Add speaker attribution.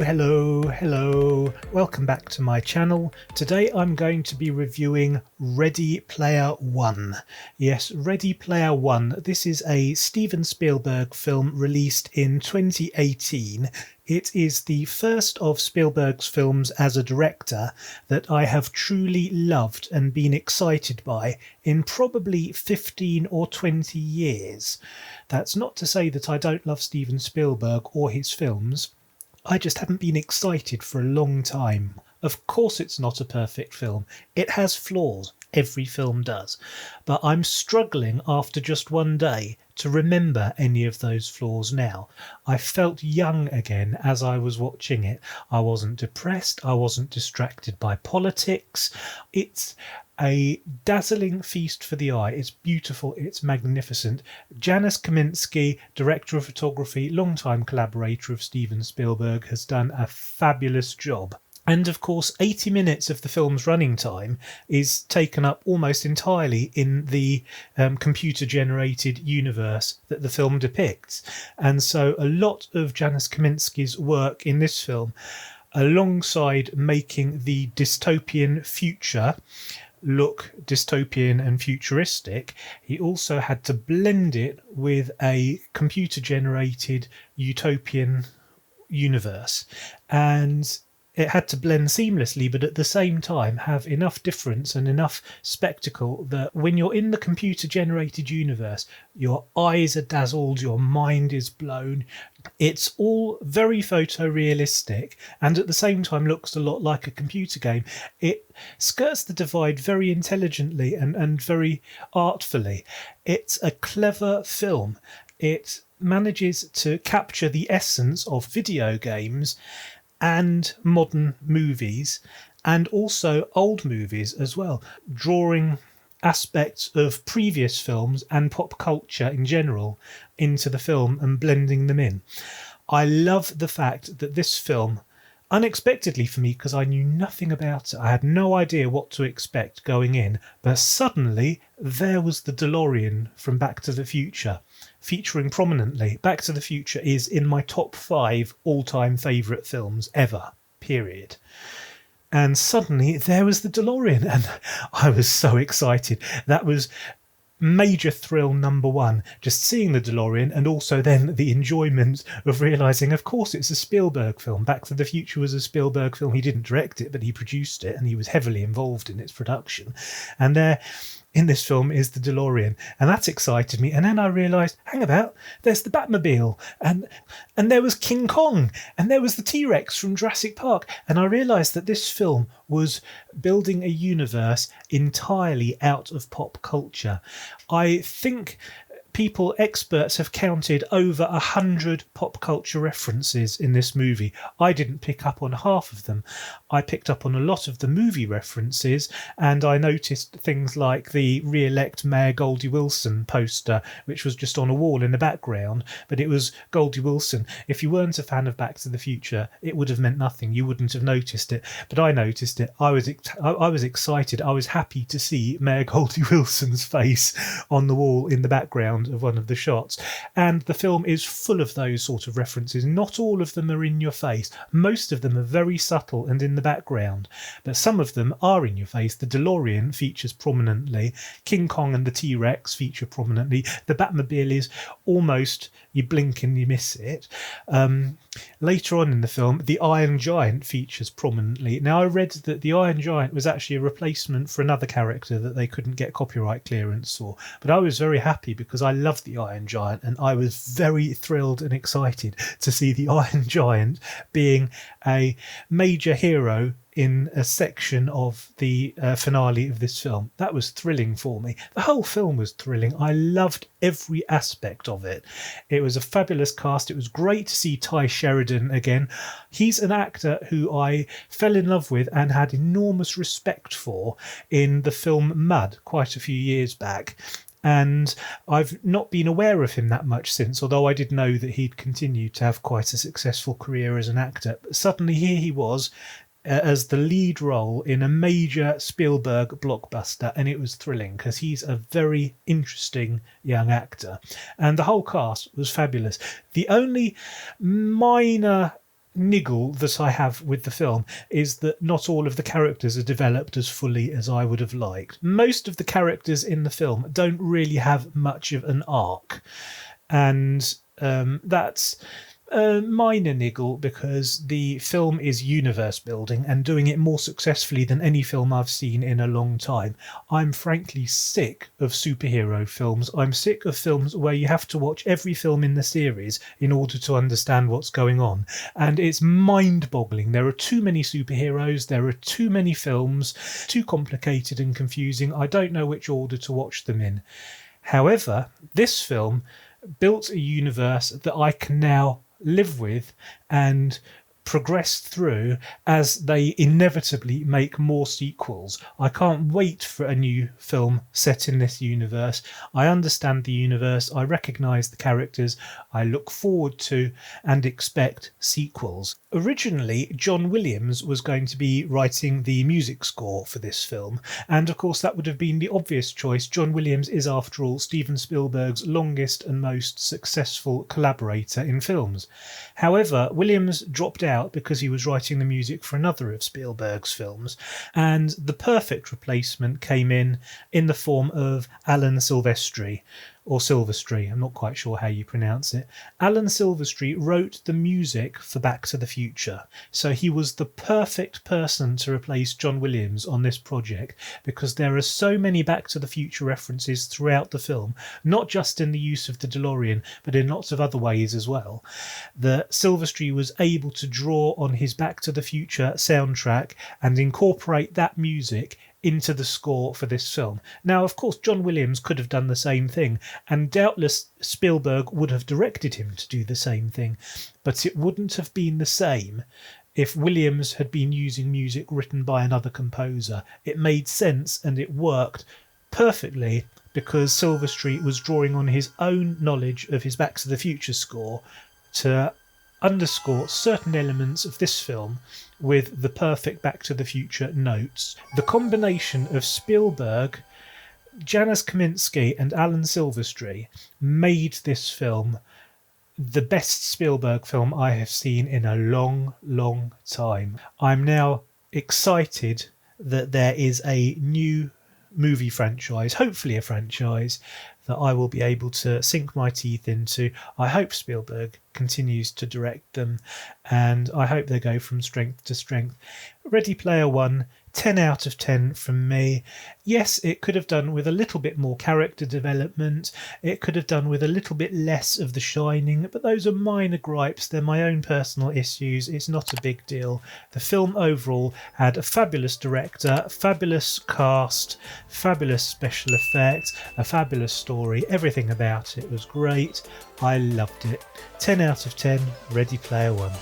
Speaker 1: Hello. Welcome back to my channel. Today I'm going to be reviewing Ready Player One. Yes, Ready Player One. This is a Steven Spielberg film released in 2018. It is the first of Spielberg's films as a director that I have truly loved and been excited by in probably 15 or 20 years. That's not to say that I don't love Steven Spielberg or his films. I just haven't been excited for a long time. Of course it's not a perfect film. It has flaws. Every film does. But I'm struggling after just one day to remember any of those flaws now. I felt young again as I was watching it. I wasn't depressed. I wasn't distracted by politics. It's a dazzling feast for the eye. It's beautiful. It's magnificent. Janusz Kaminski, director of photography, longtime collaborator of Steven Spielberg, has done a fabulous job. And of course, 80 minutes of the film's running time is taken up almost entirely in the computer-generated universe that the film depicts. And so a lot of Janusz Kaminski's work in this film, alongside making the dystopian future look dystopian and futuristic, he also had to blend it with a computer-generated utopian universe. And it had to blend seamlessly, but at the same time have enough difference and enough spectacle that when you're in the computer-generated universe, your eyes are dazzled, your mind is blown. It's all very photorealistic and at the same time looks a lot like a computer game. It skirts the divide very intelligently and very artfully. It's a clever film. It manages to capture the essence of video games and modern movies, and also old movies as well, drawing aspects of previous films and pop culture in general into the film and blending them in. I love the fact that this film, unexpectedly for me because I knew nothing about it, I had no idea what to expect going in, but suddenly there was the DeLorean from Back to the Future featuring prominently. Back to the Future is in my top 5 all-time favourite films ever, period. And suddenly there was the DeLorean and I was so excited. That was major thrill number one, just seeing the DeLorean, and also then the enjoyment of realising, of course, it's a Spielberg film. Back to the Future was a Spielberg film. He didn't direct it, but he produced it and he was heavily involved in its production. And there in this film is the DeLorean, and that excited me. And then I realised, hang about, there's the Batmobile, and there was King Kong, and there was the T-Rex from Jurassic Park. And I realised that this film was building a universe entirely out of pop culture. I think experts have counted over 100 pop culture references in this movie. I didn't pick up on half of them. I picked up on a lot of the movie references, and I noticed things like the re-elect Mayor Goldie Wilson poster, which was just on a wall in the background, but it was Goldie Wilson. If you weren't a fan of Back to the Future, it would have meant nothing. You wouldn't have noticed it, but I noticed it. I was excited. I was happy to see Mayor Goldie Wilson's face on the wall in the background of one of the shots. And the film is full of those sort of references. Not all of them are in your face. Most of them are very subtle and in the background, but some of them are in your face. The DeLorean features prominently. King Kong and the T-Rex feature prominently. The Batmobile is almost, you blink and you miss it. Later on in the film, the Iron Giant features prominently. Now, I read that the Iron Giant was actually a replacement for another character that they couldn't get copyright clearance for, but I was very happy because I love the Iron Giant, and I was very thrilled and excited to see the Iron Giant being a major hero in a section of the finale of this film. That was thrilling for me. The whole film was thrilling. I loved every aspect of it. It was a fabulous cast. It was great to see Ty Sheridan again. He's an actor who I fell in love with and had enormous respect for in the film Mud quite a few years back. And I've not been aware of him that much since, although I did know that he'd continued to have quite a successful career as an actor. But suddenly here he was as the lead role in a major Spielberg blockbuster, and it was thrilling because he's a very interesting young actor. And the whole cast was fabulous. The only minor niggle that I have with the film is that not all of the characters are developed as fully as I would have liked. Most of the characters in the film don't really have much of an arc, and that's a minor niggle because the film is universe building and doing it more successfully than any film I've seen in a long time. I'm frankly sick of superhero films. I'm sick of films where you have to watch every film in the series in order to understand what's going on. And it's mind-boggling. There are too many superheroes, there are too many films, too complicated and confusing. I don't know which order to watch them in. However, this film built a universe that I can now live with and progress through as they inevitably make more sequels. I can't wait for a new film set in this universe. I understand the universe, I recognise the characters, I look forward to and expect sequels. Originally, John Williams was going to be writing the music score for this film, and of course that would have been the obvious choice. John Williams is, after all, Steven Spielberg's longest and most successful collaborator in films. However, Williams dropped out because he was writing the music for another of Spielberg's films, and the perfect replacement came in the form of Alan Silvestri, or Silvestri, I'm not quite sure how you pronounce it. Alan Silvestri wrote the music for Back to the Future, so he was the perfect person to replace John Williams on this project, because there are so many Back to the Future references throughout the film, not just in the use of the DeLorean, but in lots of other ways as well, that Silvestri was able to draw on his Back to the Future soundtrack and incorporate that music into the score for this film. Now, of course, John Williams could have done the same thing, and doubtless Spielberg would have directed him to do the same thing, but it wouldn't have been the same if Williams had been using music written by another composer. It made sense and it worked perfectly because Silvestri was drawing on his own knowledge of his Back to the Future score to underscore certain elements of this film with the perfect Back to the Future notes. The combination of Spielberg, Janusz Kaminski and Alan Silvestri made this film the best Spielberg film I have seen in a long, long time. I'm now excited that there is a new movie franchise, hopefully a franchise, that I will be able to sink my teeth into. I hope Spielberg continues to direct them, and I hope they go from strength to strength. Ready Player One, 10 out of 10 from me. Yes, it could have done with a little bit more character development. It could have done with a little bit less of The Shining, but those are minor gripes. They're my own personal issues. It's not a big deal. The film overall had a fabulous director, fabulous cast, fabulous special effects, a fabulous story. Everything about it was great. I loved it. 10 out of 10, Ready Player One.